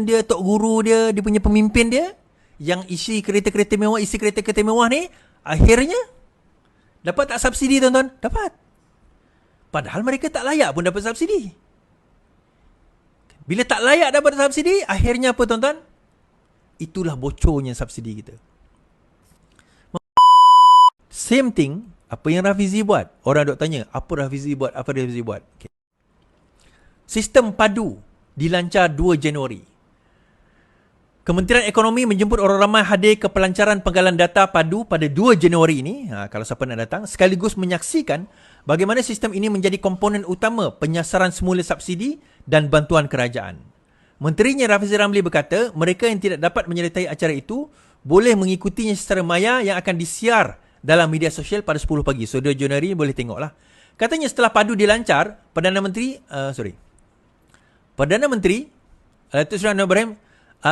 dia, tok guru dia, dia punya pemimpin dia yang isi kereta-kereta mewah ni, akhirnya dapat tak subsidi tuan-tuan? Dapat. Padahal mereka tak layak pun dapat subsidi. Bila tak layak dapat subsidi, akhirnya apa tuan-tuan? Itulah bocornya subsidi kita. Same thing, apa yang Rafizi buat. Orang dok tanya, apa Rafizi buat? Okay. Sistem padu dilancar 2 Januari. Kementerian Ekonomi menjemput orang ramai hadir ke pelancaran penggalan data padu pada 2 Januari ini. Kalau siapa nak datang, sekaligus menyaksikan bagaimana sistem ini menjadi komponen utama penyasaran semula subsidi dan bantuan kerajaan. Menterinya Rafizi Ramli berkata, mereka yang tidak dapat menyertai acara itu boleh mengikutinya secara maya yang akan disiar dalam media sosial pada 10 pagi. So 2 Januari boleh tengoklah. Katanya setelah padu dilancar, Perdana Menteri Datuk Seri Anwar Ibrahim,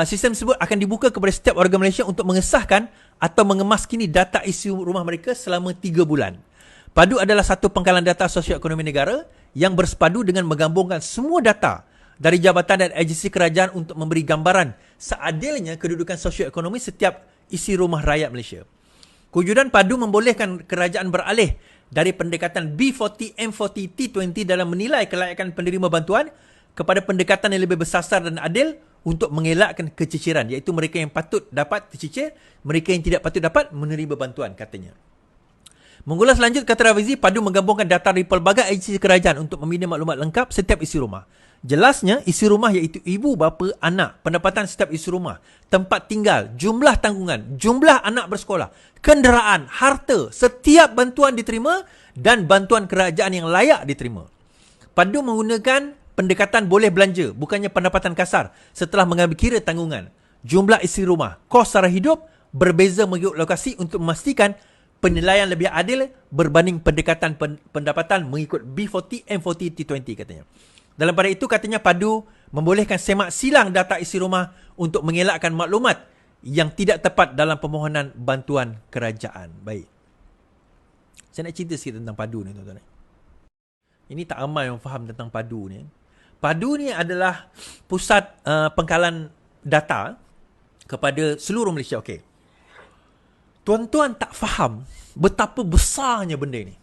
sistem tersebut akan dibuka kepada setiap warga Malaysia untuk mengesahkan atau mengemaskini data isi rumah mereka selama 3 bulan. Padu adalah satu pengkalan data sosioekonomi negara yang bersepadu dengan menggabungkan semua data dari jabatan dan agensi kerajaan untuk memberi gambaran seadilnya kedudukan sosioekonomi setiap isi rumah rakyat Malaysia. Kewujudan padu membolehkan kerajaan beralih dari pendekatan B40, M40, T20 dalam menilai kelayakan penerima bantuan kepada pendekatan yang lebih bersasar dan adil untuk mengelakkan keciciran, iaitu mereka yang patut dapat tercicir, mereka yang tidak patut dapat menerima bantuan, katanya. Mengulas lanjut, kata Rafizi, padu menggabungkan data dari pelbagai agensi kerajaan untuk membina maklumat lengkap setiap isi rumah. Jelasnya, isi rumah iaitu ibu, bapa, anak, pendapatan setiap isi rumah, tempat tinggal, jumlah tanggungan, jumlah anak bersekolah, kenderaan, harta, setiap bantuan diterima dan bantuan kerajaan yang layak diterima. Padu menggunakan pendekatan boleh belanja, bukannya pendapatan kasar setelah mengambil kira tanggungan, jumlah isi rumah, kos sara hidup berbeza mengikut lokasi untuk memastikan penilaian lebih adil berbanding pendekatan pendapatan mengikut B40, M40, T20, katanya. Dalam pada itu, katanya padu membolehkan semak silang data isi rumah untuk mengelakkan maklumat yang tidak tepat dalam permohonan bantuan kerajaan. Baik. Saya nak cerita sikit tentang padu ni, tuan-tuan. Ini tak ramai yang faham tentang padu ni. Padu ni adalah pusat pengkalan data kepada seluruh Malaysia. Okey. Tuan-tuan tak faham betapa besarnya benda ni.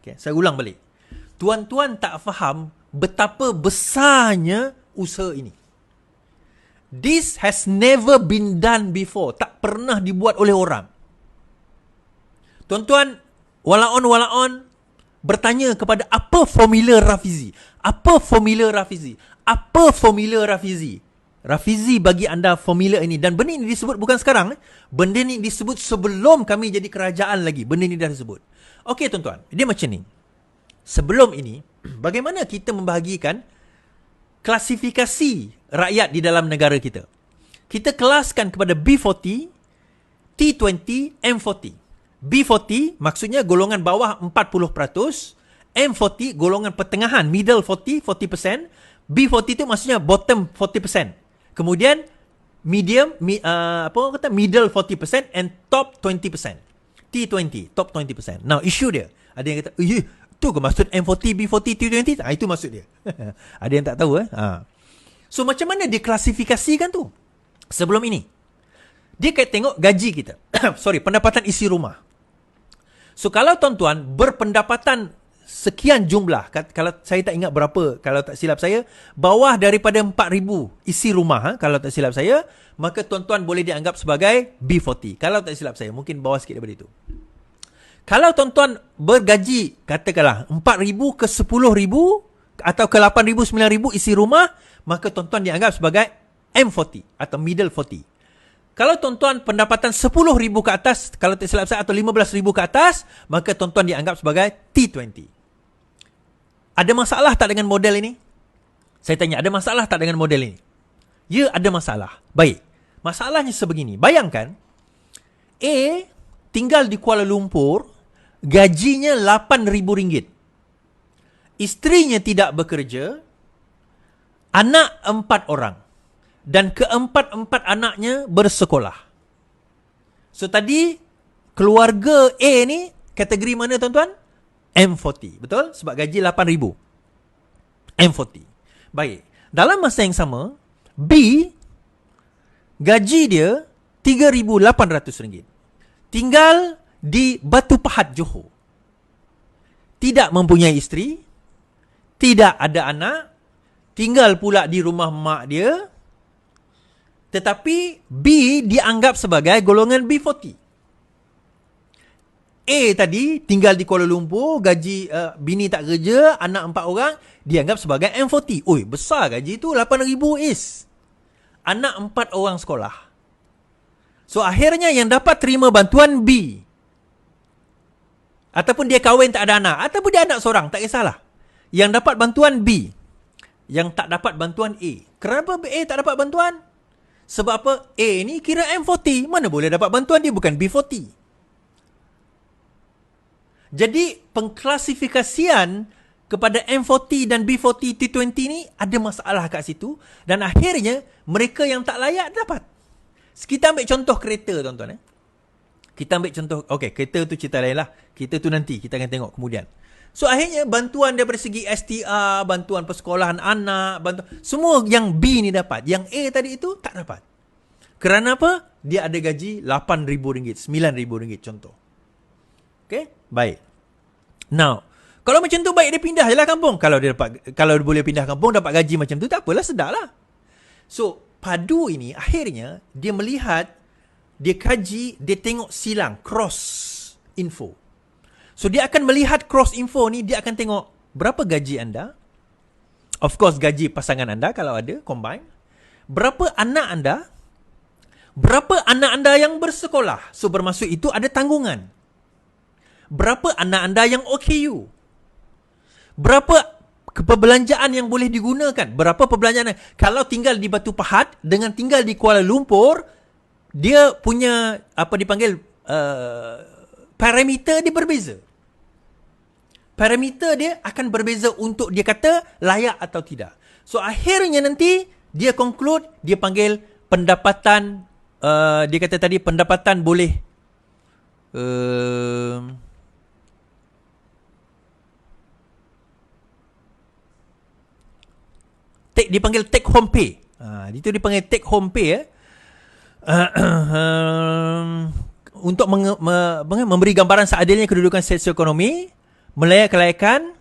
Okay, saya ulang balik. Tuan-tuan tak faham betapa besarnya usaha ini. This has never been done before. Tak pernah dibuat oleh orang. Tuan-tuan, walaon bertanya kepada apa formula Rafizi? Apa formula Rafizi? Apa formula Rafizi? Rafizi bagi anda formula ini. Dan benda ini disebut bukan sekarang. Benda ini disebut sebelum kami jadi kerajaan lagi. Benda ini dah disebut. Okey tuan-tuan, dia macam ni. Sebelum ini, bagaimana kita membahagikan klasifikasi rakyat di dalam negara kita? Kita kelaskan kepada B40, T20, M40. B40 maksudnya golongan bawah 40%, M40 golongan pertengahan, middle 40%, B40 itu maksudnya bottom 40%. Kemudian medium, middle 40% and top 20%. T20, top 20%. Now, isu dia. Ada yang kata, itu ke maksud M40, B40, T20? Itu maksud dia. Ada yang tak tahu. So, macam mana dia klasifikasikan tu? Sebelum ini. Dia kait tengok gaji kita. Pendapatan isi rumah. So, kalau tuan-tuan berpendapatan sekian jumlah, kalau saya tak ingat berapa, kalau tak silap saya, bawah daripada 4,000 isi rumah, kalau tak silap saya, maka tuan-tuan boleh dianggap sebagai B40. Kalau tak silap saya, mungkin bawah sikit daripada itu. Kalau tuan-tuan bergaji, katakanlah 4,000 ke 10,000 atau ke 8,000, 9,000 isi rumah, maka tuan-tuan dianggap sebagai M40 atau middle 40. Kalau tuan-tuan pendapatan 10,000 ke atas, kalau tak silap saya, atau 15,000 ke atas, maka tuan-tuan dianggap sebagai T20. Ada masalah tak dengan model ini? Saya tanya, ada masalah tak dengan model ini? Ya, ada masalah. Baik. Masalahnya sebegini. Bayangkan, A tinggal di Kuala Lumpur, gajinya RM8,000. Isterinya tidak bekerja, anak 4 orang. Dan keempat-empat anaknya bersekolah. So tadi, keluarga A ni, kategori mana tuan-tuan? M40. Betul? Sebab gaji RM8,000. M40. Baik. Dalam masa yang sama, B, gaji dia RM3,800. Tinggal di Batu Pahat, Johor. Tidak mempunyai isteri, tidak ada anak, tinggal pula di rumah mak dia. Tetapi B dianggap sebagai golongan B40. A tadi tinggal di Kuala Lumpur, gaji bini tak kerja, anak 4 orang, dianggap sebagai M40. Oi, besar gaji tu, 8,000 is. Anak 4 orang sekolah. So akhirnya yang dapat terima bantuan B, ataupun dia kahwin tak ada anak, ataupun dia anak seorang, tak kisahlah. Yang dapat bantuan B, yang tak dapat bantuan A. Kenapa A tak dapat bantuan? Sebab apa? A ni kira M40, mana boleh dapat bantuan, dia bukan B40. Jadi pengklasifikasian kepada M40 dan B40 T20 ni ada masalah kat situ, dan akhirnya mereka yang tak layak dapat. Kita ambil contoh kereta, tuan-tuan. Kita ambil contoh, okey, kereta tu cerita lain lah. Kereta tu nanti kita akan tengok kemudian. So akhirnya bantuan daripada segi STR, bantuan persekolahan anak, bantuan, semua yang B ni dapat. Yang A tadi itu tak dapat. Kerana apa? Dia ada gaji RM8,000, RM9,000 contoh. Okay? Baik. Now, kalau macam tu baik dia pindah je lah kampung. Kalau dia boleh pindah kampung dapat gaji macam tu, tak apalah, sedar lah. So, padu ini akhirnya dia melihat, dia kaji, dia tengok silang, cross info. So, dia akan melihat cross info ni, dia akan tengok berapa gaji anda. Of course, gaji pasangan anda kalau ada, combine. Berapa anak anda. Berapa anak anda yang bersekolah. So, bermaksud itu ada tanggungan. Berapa anak anda yang OKU. Berapa perbelanjaan yang boleh digunakan. Berapa perbelanjaan. Kalau tinggal di Batu Pahat dengan tinggal di Kuala Lumpur, dia punya, apa dipanggil, parameter dia berbeza. Parameter dia akan berbeza untuk dia kata layak atau tidak. So akhirnya nanti dia conclude, dia panggil pendapatan, dia kata tadi pendapatan boleh dipanggil take home pay. Itu dipanggil take home pay. Untuk memberi gambaran seadilnya kedudukan sosioekonomi, melayak kelayakan,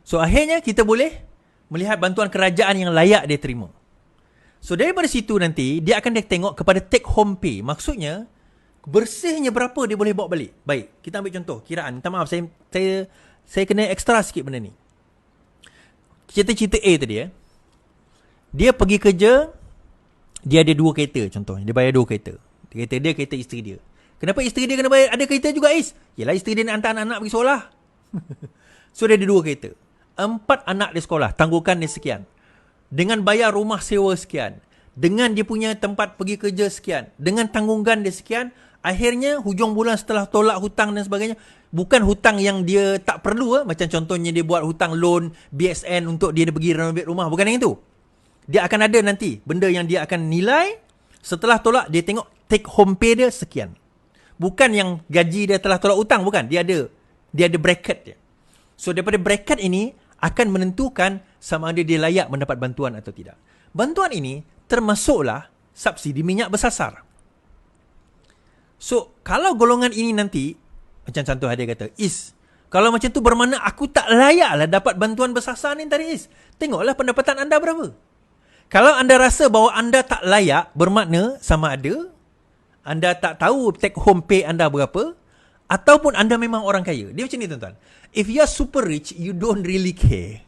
So akhirnya kita boleh melihat bantuan kerajaan yang layak dia terima. So daripada situ nanti dia akan tengok kepada take home pay. Maksudnya bersihnya berapa dia boleh bawa balik. Baik, kita ambil contoh kiraan. Minta maaf, saya kena ekstra sikit benda ni. Cerita A tadi Dia pergi kerja, dia ada 2 kereta contohnya. Dia bayar 2 kereta. Kereta dia, kereta isteri dia. Kenapa isteri dia kena bayar ada kereta juga, Is? Yelah, isteri dia nak hantar anak-anak pergi sekolah. So dia ada 2 kereta. 4 anak dia sekolah, tangguhkan dia sekian. Dengan bayar rumah sewa sekian. Dengan dia punya tempat pergi kerja sekian. Dengan tanggungan dia sekian. Akhirnya hujung bulan setelah tolak hutang dan sebagainya. Bukan hutang yang dia tak perlu. Macam contohnya dia buat hutang loan BSN untuk dia pergi renovate rumah. Bukan yang itu. Dia akan ada nanti benda yang dia akan nilai. Setelah tolak dia tengok take home pay dia sekian. Bukan yang gaji dia telah tolak hutang. Bukan. Dia ada bracket dia. So daripada bracket ini akan menentukan sama ada dia layak mendapat bantuan atau tidak. Bantuan ini termasuklah subsidi minyak bersasar. So, kalau golongan ini nanti, macam contoh dia kata, Is, kalau macam tu bermakna aku tak layaklah dapat bantuan bersasar ni tadi, Is. Tengoklah pendapatan anda berapa. Kalau anda rasa bahawa anda tak layak, bermakna sama ada anda tak tahu take home pay anda berapa, ataupun anda memang orang kaya. Dia macam ni, tuan-tuan. If you are super rich, you don't really care.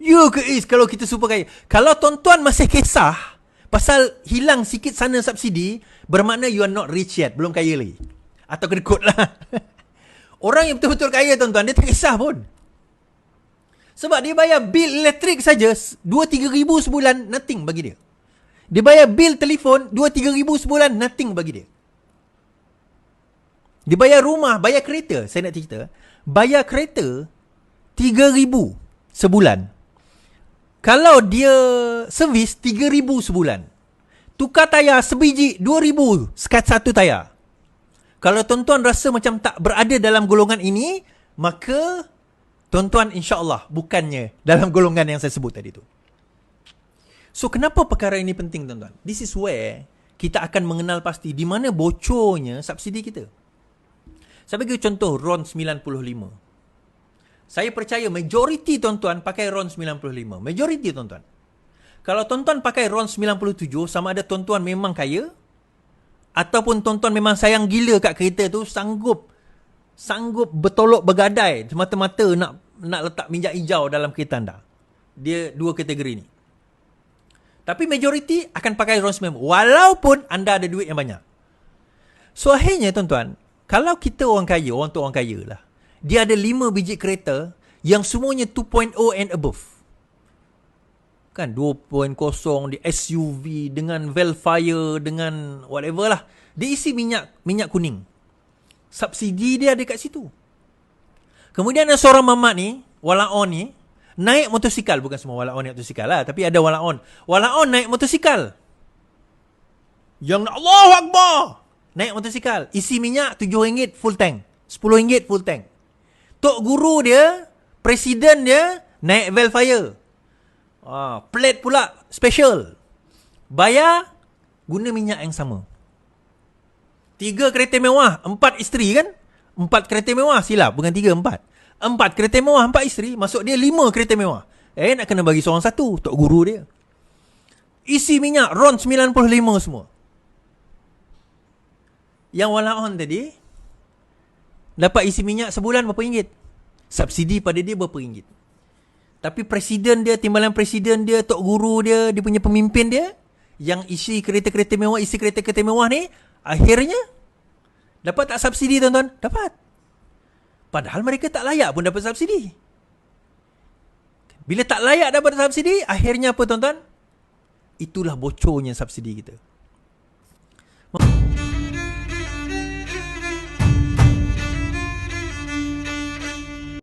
You ke Is kalau kita super kaya. Kalau tuan-tuan masih kisah pasal hilang sikit sana subsidi, bermakna you are not rich yet. Belum kaya lagi. Atau kena kod lah. Orang yang betul-betul kaya, tuan-tuan, dia tak kisah pun. Sebab dia bayar bil elektrik saja 2-3 ribu sebulan, nothing bagi dia. Dia bayar bil telefon 2-3 ribu sebulan, nothing bagi dia. Dia bayar rumah, bayar kereta. Saya nak cerita. Bayar kereta 3,000 sebulan. Kalau dia servis 3,000 sebulan. Tukar tayar sebiji 2,000 sekat satu tayar. Kalau tuan-tuan rasa macam tak berada dalam golongan ini, maka tuan-tuan insya-Allah bukannya dalam golongan yang saya sebut tadi tu. So kenapa perkara ini penting tuan-tuan? This is where kita akan mengenal pasti di mana bocornya subsidi kita. Saya bagi contoh RON 95. Saya percaya majoriti tuan-tuan pakai RON 95. Majoriti tuan-tuan. Kalau tuan-tuan pakai RON 97, sama ada tuan-tuan memang kaya ataupun tuan-tuan memang sayang gila kat kereta tu, sanggup bertolak bergadai semata-mata nak letak minyak hijau dalam kereta anda. Dia dua kategori ni. Tapi majoriti akan pakai RON 95 walaupun anda ada duit yang banyak. So akhirnya tuan-tuan, kalau kita orang kaya, orang tu orang kaya lah, dia ada 5 biji kereta yang semuanya 2.0 and above. Kan 2.0 di SUV dengan Velfire dengan whatever lah. Dia isi minyak kuning. Subsidi dia ada kat situ. Kemudian ada seorang mamat ni, walaon ni, naik motosikal. Bukan semua walaon naik motosikal lah, tapi ada walaon. Walaon naik motosikal. Yang Allahu Akbar! Naik motosikal. Isi minyak RM7 full tank. RM10 full tank. Tok guru dia, presiden dia, naik Velfire. Plate pula special. Bayar guna minyak yang sama. 3 kereta mewah, 4 isteri kan? 4 kereta mewah, silap, bukan 3, 4. 4 kereta mewah, 4 isteri, masuk dia 5 kereta mewah. Nak kena bagi seorang satu, tok guru dia. Isi minyak RON 95 semua. Yang walaon tadi dapat isi minyak sebulan berapa ringgit? Subsidi pada dia berapa ringgit? Tapi presiden dia, timbalan presiden dia, tok guru dia, dia punya pemimpin dia, yang isi kereta-kereta mewah, isi kereta-kereta mewah ni, akhirnya dapat tak subsidi tuan-tuan? Dapat. Padahal mereka tak layak pun dapat subsidi. Bila tak layak dapat subsidi, akhirnya apa tuan-tuan? Itulah bocornya subsidi kita.